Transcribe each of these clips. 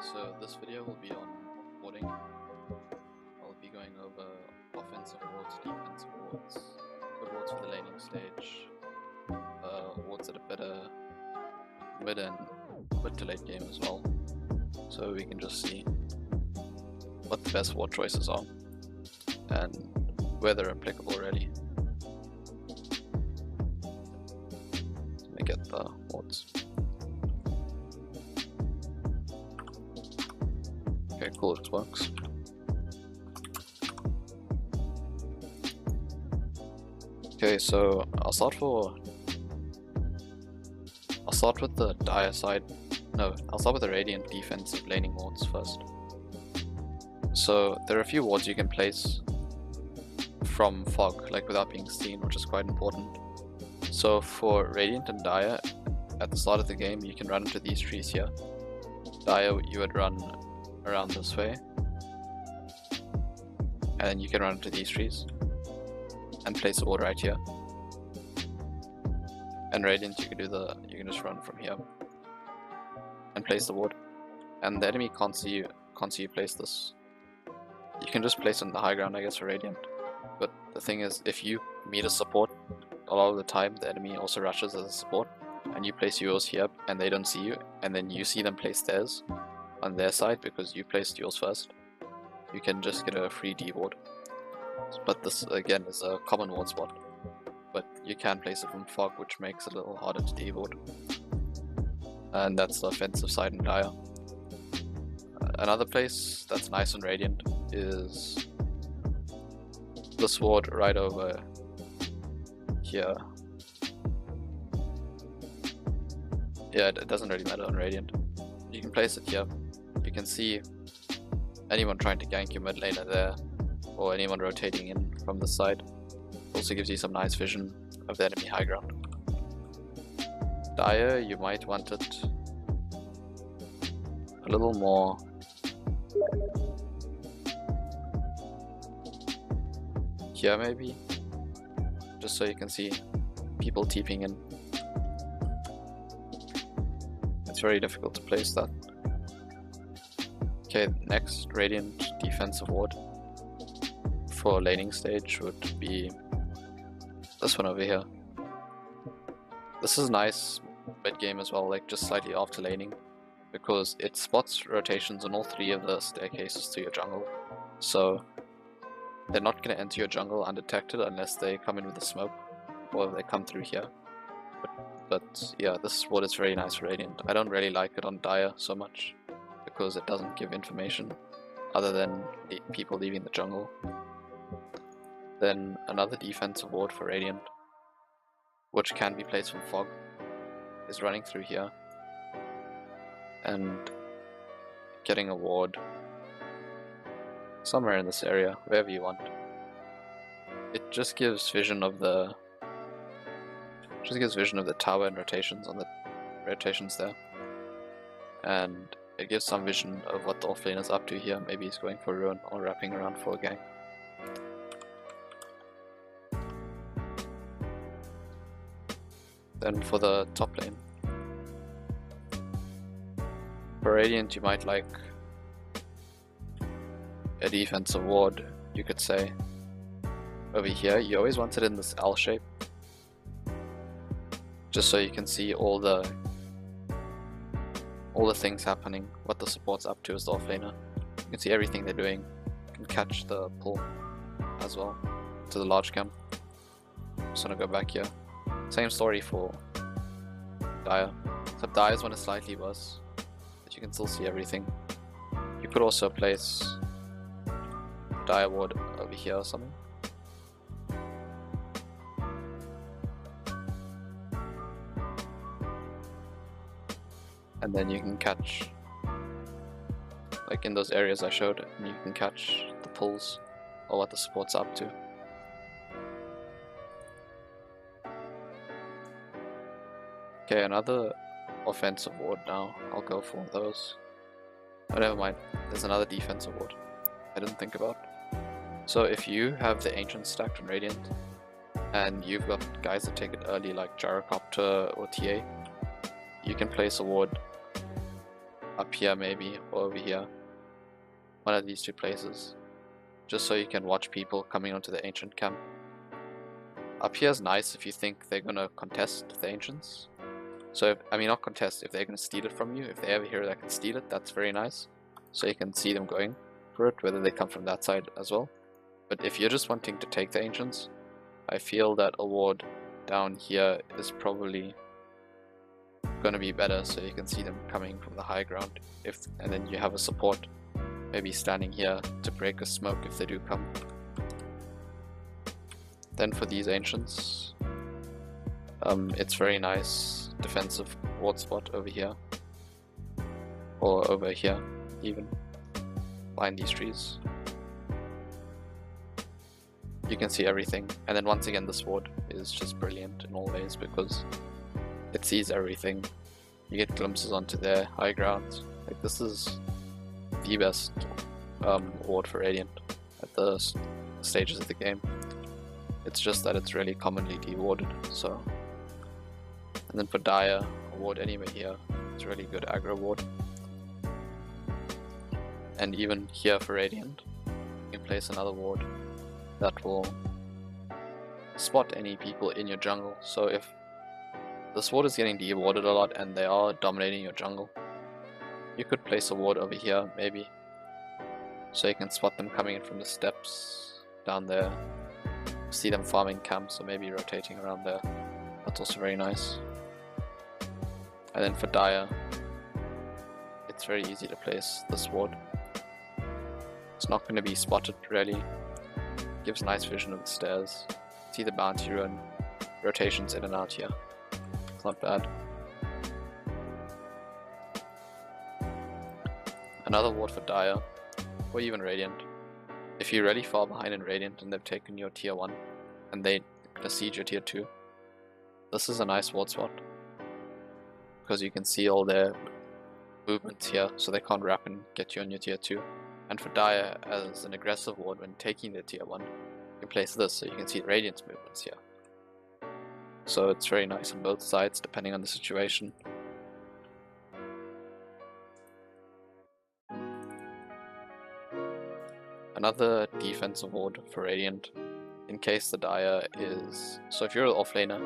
So this video will be on warding. I'll be going over offensive wards, defensive wards, good wards for the laning stage, wards that are better mid and mid to late game as well, so we can just see what the best ward choices are and where they're applicable really. Let me get the wards. Okay, cool, it works. Okay, so I'll start with the dire side. No, I'll start with the radiant defensive laning wards first. So there are a few wards you can place from fog, like without being seen, which is quite important. So for radiant and dire, at the start of the game, you can run into these trees here. Dire, you would run around this way, and then you can run into these trees and place a ward right here. And radiant, you can just run from here and place the ward, and the enemy can't see you place this. You can just place it in the high ground, I guess, for radiant. But the thing is, if you meet a support, a lot of the time the enemy also rushes as a support, and you place yours here and they don't see you, and then you see them place theirs on their side because you placed yours first, you can just get a free D ward. But this again is a common ward spot, but you can place it from fog, which makes it a little harder to D ward. And that's the offensive side in dire. Another place that's nice and radiant is this ward right over here. Yeah, it doesn't really matter on radiant. You can place it here. You can see anyone trying to gank your mid laner there, or anyone rotating in from the side. Also gives you some nice vision of the enemy high ground. Dire, you might want it a little more here maybe, just so you can see people TPing in. It's very difficult to place that. Okay, next radiant defensive ward for laning stage would be this one over here. This is nice mid game as well, like just slightly after laning, because it spots rotations on all three of the staircases to your jungle. So they're not going to enter your jungle undetected unless they come in with a smoke or they come through here. But yeah, this ward is very nice for radiant. I don't really like it on dire so much, because it doesn't give information other than people leaving the jungle. Then another defensive ward for radiant, which can be placed from fog, is running through here and getting a ward somewhere in this area, wherever you want. It just gives vision of the tower and rotations on the rotations there, and it gives some vision of what the offlane is up to here. Maybe he's going for a ruin or wrapping around for a gank. Then for the top lane, for radiant, you might like a defensive ward, you could say. Over here, you always want it in this L shape, just so you can see all the things happening, what the support's up to as the offlaner. You can see everything they're doing. You can catch the pull as well to the large camp. Just wanna go back here. Same story for dire, except dire's one is slightly worse, but you can still see everything. You could also place a dire ward over here or something. And then you can catch, like in those areas I showed, and you can catch the pulls or what the support's up to. Okay, another offensive ward now. I'll go for those. Oh, never mind. There's another defensive ward I didn't think about. So if you have the Ancient stacked on Radiant, and you've got guys that take it early like Gyrocopter or TA, you can place a ward up here maybe, or over here. One of these two places. Just so you can watch people coming onto the ancient camp. Up here is nice if you think they're gonna contest the ancients. So, I mean not contest, if they're gonna steal it from you, if they ever hear that can steal it, that's very nice. So you can see them going for it, whether they come from that side as well. But if you're just wanting to take the ancients, I feel that a ward down here is probably gonna be better, so you can see them coming from the high ground. And then you have a support maybe standing here to break a smoke if they do come. Then for these ancients, it's very nice defensive ward spot over here, or over here even, behind these trees. You can see everything, and then once again this ward is just brilliant in all ways because it sees everything. You get glimpses onto their high grounds. Like, this is the best ward for Radiant at the stages of the game. It's just that it's really commonly dewarded, so. And then for Dire, a ward anywhere here, it's really good aggro ward. And even here for Radiant, you can place another ward that will spot any people in your jungle. So if this ward is getting dewarded a lot and they are dominating your jungle, you could place a ward over here maybe, so you can spot them coming in from the steps down there, see them farming camps or maybe rotating around there. That's also very nice. And then for Dire, it's very easy to place this ward. It's not going to be spotted really. Gives nice vision of the stairs. See the bounty run, rotations in and out here. It's not bad. Another ward for Dire, or even Radiant. If you're really far behind in Radiant and they've taken your tier 1 and they siege your tier 2, this is a nice ward spot because you can see all their movements here, so they can't wrap and get you on your tier 2. And for Dire, as an aggressive ward when taking their tier 1, you can place this so you can see Radiant's movements here. So it's very nice on both sides depending on the situation. Another defensive ward for Radiant, in case the Dire is... So if you're an offlaner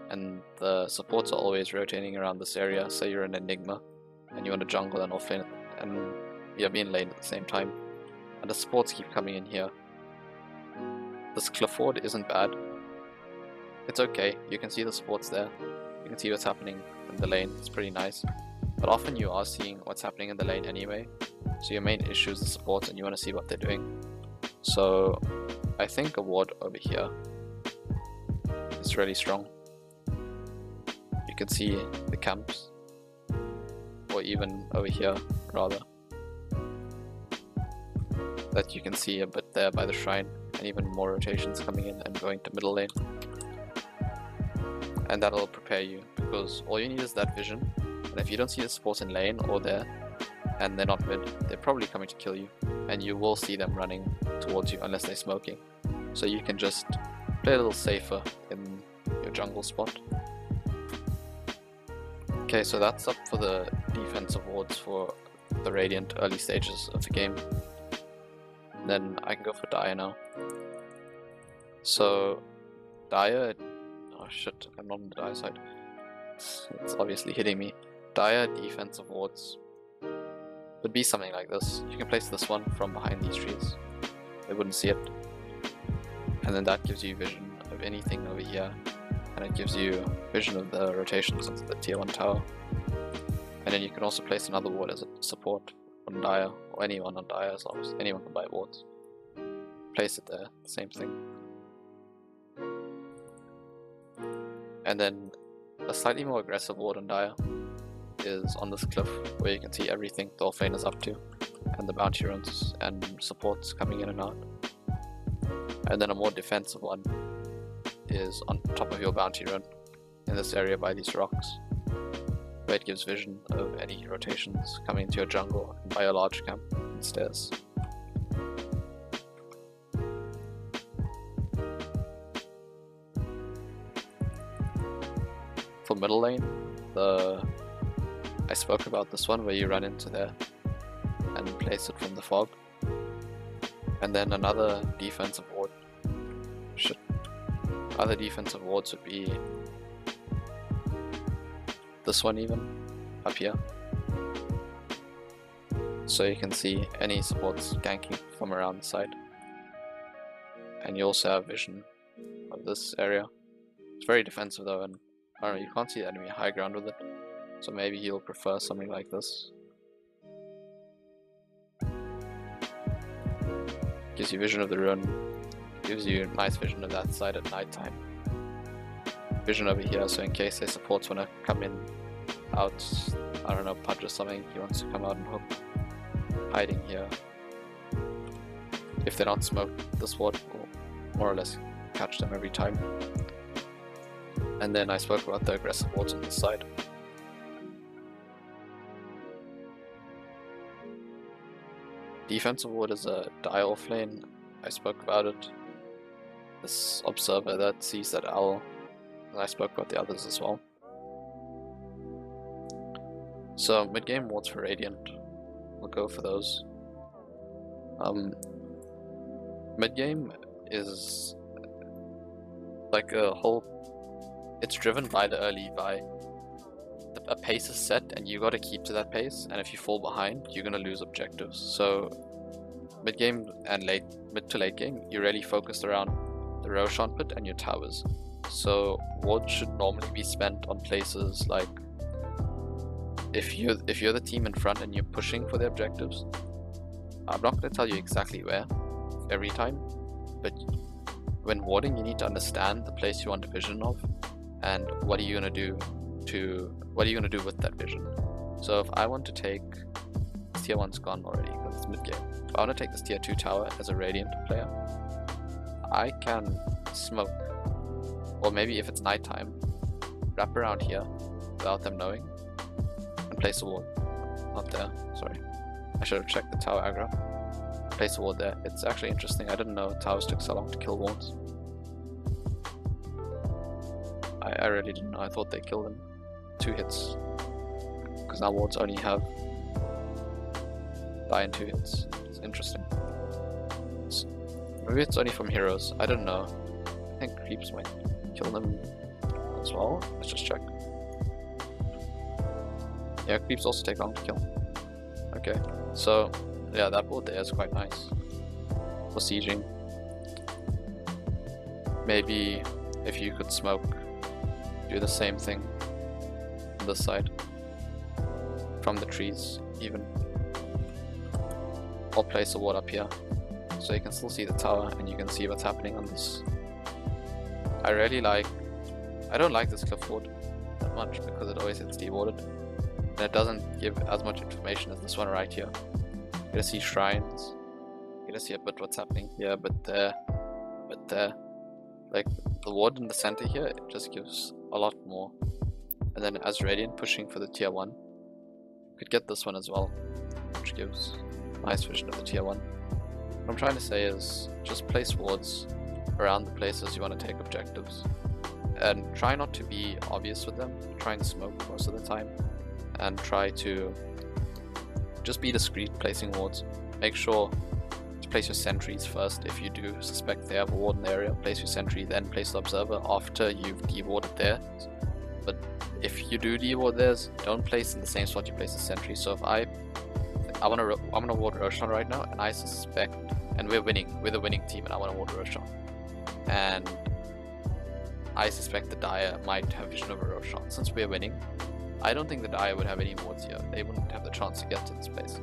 and the supports are always rotating around this area, say you're an Enigma and you want to jungle and offlane and you have in lane at the same time, and the supports keep coming in here. This cliff ward isn't bad. It's okay, you can see the supports there. You can see what's happening in the lane, it's pretty nice. But often you are seeing what's happening in the lane anyway, so your main issue is the supports and you want to see what they're doing. So I think a ward over here is really strong. You can see the camps, or even over here rather, that you can see a bit there by the shrine, and even more rotations coming in and going to middle lane. And that'll prepare you, because all you need is that vision, and if you don't see the supports in lane or there, and they're not mid, they're probably coming to kill you, and you will see them running towards you unless they're smoking. So you can just play a little safer in your jungle spot. Okay, so that's up for the defensive wards for the Radiant early stages of the game. Then I can go for Dire now. So Dire, oh shit, I'm not on the Dire side. It's obviously hitting me. Dire defensive wards would be something like this. You can place this one from behind these trees. They wouldn't see it. And then that gives you vision of anything over here. And it gives you vision of the rotations of the tier 1 tower. And then you can also place another ward as a support on Dire, or anyone on Dire as long as anyone can buy wards. Place it there, same thing. And then a slightly more aggressive ward on Dire is on this cliff, where you can see everything the offlane is up to, and the bounty runs and supports coming in and out. And then a more defensive one is on top of your bounty run, in this area by these rocks, where it gives vision of any rotations coming into your jungle and by a large camp and stairs. For middle lane, I spoke about this one where you run into there and place it from the fog. And then another defensive ward. Other defensive wards would be this one even, up here. So you can see any supports ganking from around the side. And you also have vision of this area. It's very defensive though, and I don't know, you can't see the enemy high ground with it. So maybe he'll prefer something like this. Gives you vision of the ruin, gives you nice vision of that side at night time. Vision over here, so in case their supports want to come in, out, I don't know, Pudge or something, he wants to come out and hook. Hiding here. If they're not smoked, this ward will more or less catch them every time. And then I spoke about the aggressive wards on this side. Defensive ward is a die-off lane. I spoke about it. This observer that sees that owl, and I spoke about the others as well. So mid-game wards for Radiant, we'll go for those. Mid-game is like a whole, it's driven by the early buy. A pace is set and you gotta keep to that pace, and if you fall behind, you're gonna lose objectives. So mid-game and mid to late game, you're really focused around the Roshan pit and your towers. So wards should normally be spent on places like, if you're the team in front and you're pushing for the objectives, I'm not going to tell you exactly where every time, but when warding you need to understand the place you want a vision of, and what are you going to do with that vision. So if I want to take, tier 1's gone already because it's mid game. If I want to take this tier 2 tower as a Radiant player, I can smoke, or maybe if it's nighttime, wrap around here without them knowing and place a ward. Not there, sorry. I should have checked the tower aggro. Place a ward there. It's actually interesting. I didn't know towers took so long to kill wards. I really didn't know. I thought they killed them 2 hits. Because now wards only have die in 2 hits. It's interesting. Maybe it's only from heroes. I don't know. I think creeps might kill them as well. Let's just check. Yeah, creeps also take long to kill. Okay, so yeah, that board there is quite nice for sieging. Maybe if you could smoke, do the same thing on this side from the trees even. I'll place a ward up here so you can still see the tower and you can see what's happening on this. I don't like this cliff ward that much because it always gets dewarded. And it doesn't give as much information as this one right here. You're gonna see shrines, you're gonna see a bit what's happening here, but there. Like the ward in the center here, it just gives a lot more. And then as Radiant pushing for the tier 1, you could get this one as well, which gives a nice vision of the tier 1. What I'm trying to say is just place wards around the places you want to take objectives. And try not to be obvious with them, try and smoke most of the time. And try to just be discreet placing wards. Make sure to place your sentries first. If you do suspect they have a ward in the area, place your sentry, then place the observer after you've dewarded theirs. But if you do deward theirs, don't place in the same spot you place the sentry. So if I'm gonna ward Roshan right now, and I suspect, and we're the winning team, and I want to ward Roshan, and I suspect the Dire might have vision over Roshan. Since we're winning, I don't think the Dire would have any wards here. They wouldn't have the chance to get to this place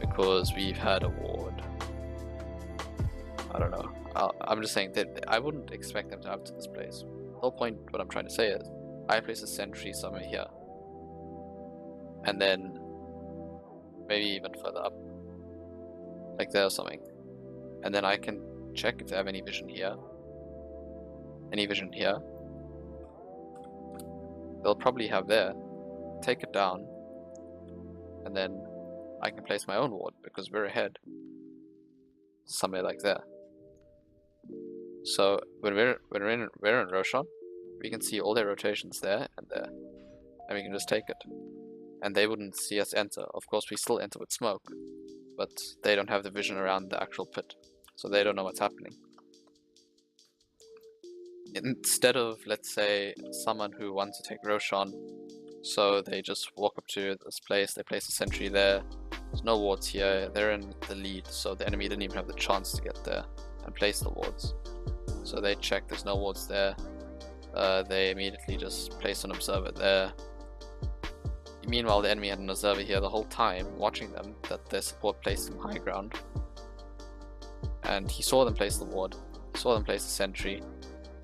because we've had a ward. I don't know. I'm just saying that I wouldn't expect them to have to this place. The whole point, what I'm trying to say is, I place a sentry somewhere here, and then maybe even further up, like there or something, and then I can check if they have any vision here. Any vision here? They'll probably have there. Take it down, and then I can place my own ward because we're ahead somewhere like there. So when we're in Roshan, we can see all their rotations there and there, and we can just take it. and they wouldn't see us enter. Of course, we still enter with smoke, but they don't have the vision around the actual pit, so they don't know what's happening. Instead of, let's say, someone who wants to take Roshan, so they just walk up to this place, they place a sentry there, there's no wards here, they're in the lead, so the enemy didn't even have the chance to get there and place the wards. So they check, there's no wards there, they immediately just place an observer there. Meanwhile, the enemy had an observer here the whole time, watching them, that their support placed them high ground. And he saw them place the ward, saw them place the sentry.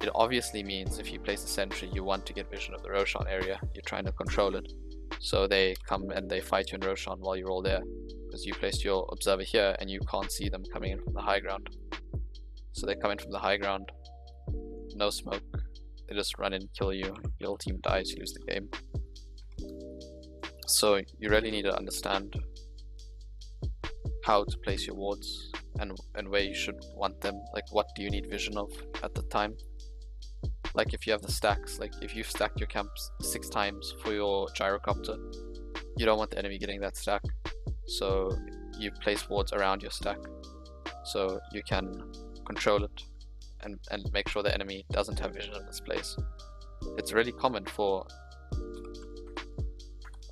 It obviously means if you place a sentry, you want to get vision of the Roshan area, you're trying to control it. So they come and they fight you in Roshan while you're all there, because you placed your observer here and you can't see them coming in from the high ground. So they come in from the high ground, no smoke, they just run in, kill you, your whole team dies, you lose the game. So you really need to understand how to place your wards and where you should want them, like what do you need vision of at the time. Like if you have the stacks, like if you've stacked your camps 6 times for your gyrocopter, you don't want the enemy getting that stack, so you place wards around your stack so you can control it and make sure the enemy doesn't have vision of this place. It's really common for,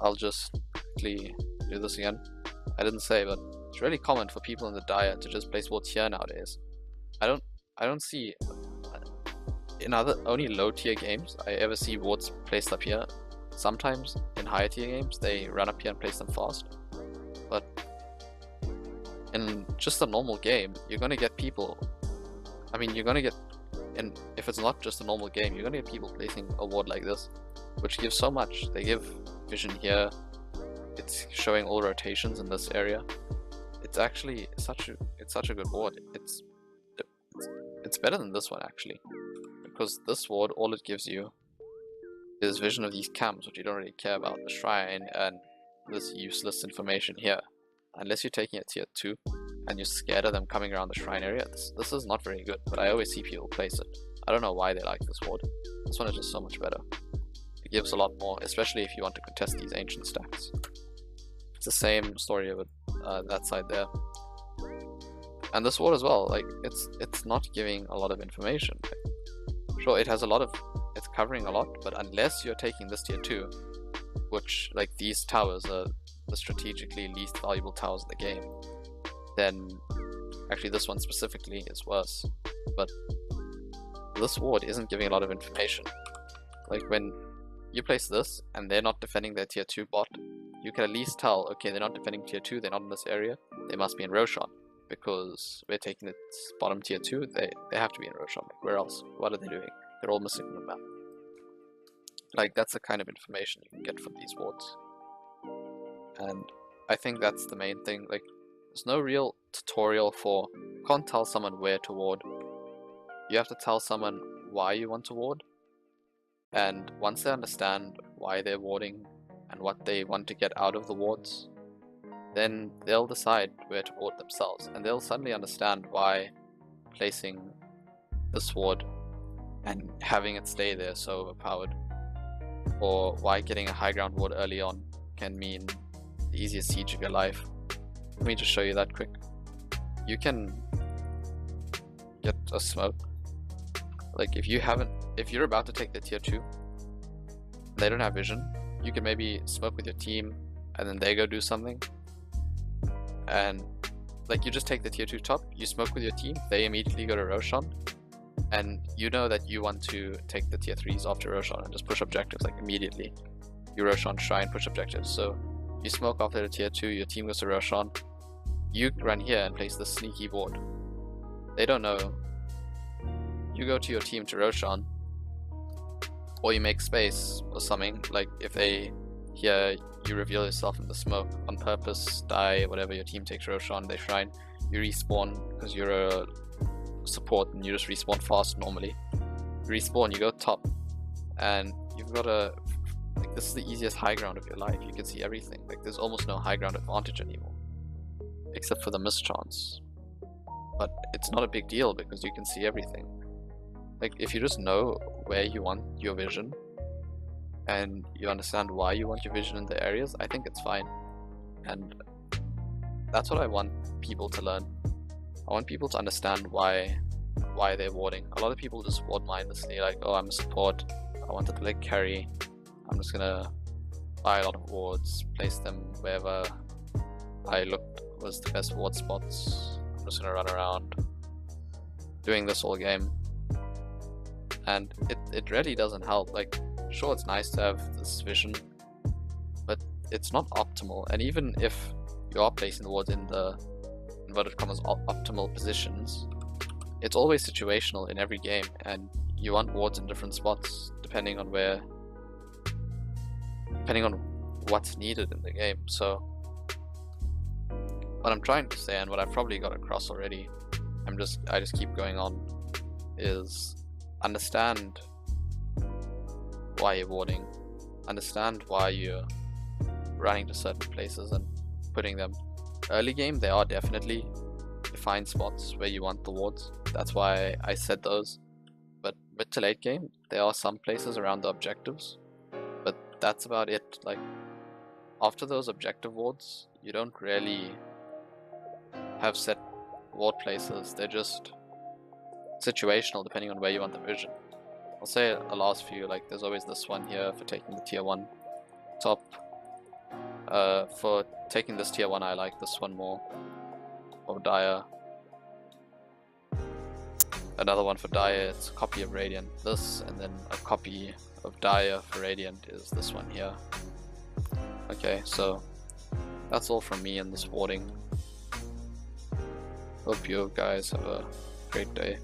I'll just quickly do this again, I didn't say, but it's really common for people in the Dire to just place wards here nowadays. I don't see, in other only low tier games I ever see wards placed up here. Sometimes in higher tier games they run up here and place them fast, but in just a normal game you're gonna get people, I mean you're gonna get, and if it's not just a normal game, you're gonna get people placing a ward like this, which gives so much. They give vision here, it's showing all rotations in this area. It's actually such a good ward. It's better than this one actually, because this ward, all it gives you is vision of these camps, which you don't really care about, the shrine and this useless information here. Unless you're taking a tier 2 and you're scared of them coming around the shrine area, this is not very good, but I always see people place it. I don't know why they like this ward. This one is just so much better. It gives a lot more, especially if you want to contest these ancient stacks. It's the same story with that side there. And this ward as well, like it's not giving a lot of information. Sure, it has a lot of, it's covering a lot, but unless you're taking this tier 2, which like these towers are the strategically least valuable towers in the game, then actually this one specifically is worse. But this ward isn't giving a lot of information. Like when you place this and they're not defending their tier 2 bot, you can at least tell, okay, they're not defending tier 2, they're not in this area, they must be in Roshan, because we're taking its bottom tier 2, they have to be in Roshan. Like, where else? What are they doing? They're all missing from the map. Like, that's the kind of information you can get from these wards. And I think that's the main thing. Like, there's no real tutorial for, you can't tell someone where to ward. You have to tell someone why you want to ward. And once they understand why they're warding and what they want to get out of the wards, then they'll decide where to ward themselves, and they'll suddenly understand why placing this ward and having it stay there so overpowered, or why getting a high ground ward early on can mean the easiest siege of your life. Let me just show you that quick. You can get a smoke. Like if you're about to take the tier 2, they don't have vision, you can maybe smoke with your team and then they go do something, and like you just take the tier 2 top, you smoke with your team, they immediately go to Roshan, and you know that you want to take the tier 3s after Roshan and just push objectives like immediately. You Roshan shrine, push objectives. So you smoke after the tier 2, your team goes to Roshan, you run here and place the sneaky ward. They don't know. You go to your team to Roshan, or you make space or something, like if they here you reveal yourself in the smoke on purpose, die, whatever, your team takes Roshan, they shrine, you respawn because you're a support and you just respawn fast normally. You respawn, you go top, and you've got a, like this is the easiest high ground of your life, you can see everything, like there's almost no high ground advantage anymore, except for the mischance. But it's not a big deal because you can see everything. Like if you just know where you want your vision, and you understand why you want your vision in the areas, I think it's fine. And that's what I want people to learn. I want people to understand why they're warding. A lot of people just ward mindlessly, like, oh, I'm a support, I want to play carry, I'm just gonna buy a lot of wards, place them wherever I looked was the best ward spots. I'm just gonna run around doing this all game. And it really doesn't help. Like, sure, it's nice to have this vision, but it's not optimal. And even if you are placing the wards in the inverted commas optimal positions, it's always situational in every game, and you want wards in different spots depending on what's needed in the game. So what I'm trying to say, and what I've probably got across already, I just keep going on, is understand why you're warding, understand why you're running to certain places and putting them. Early game, there are definitely defined spots where you want the wards, that's why I said those. But mid to late game, there are some places around the objectives, but that's about it. Like, after those objective wards, you don't really have set ward places, they're just situational depending on where you want the vision. I'll say a last few, like there's always this one here for taking the tier 1 top. For taking this tier 1, I like this one more, of Dire. Another one for Dire, it's a copy of Radiant, this, and then a copy of Dire for Radiant is this one here. Okay, so that's all from me in this warding. Hope you guys have a great day.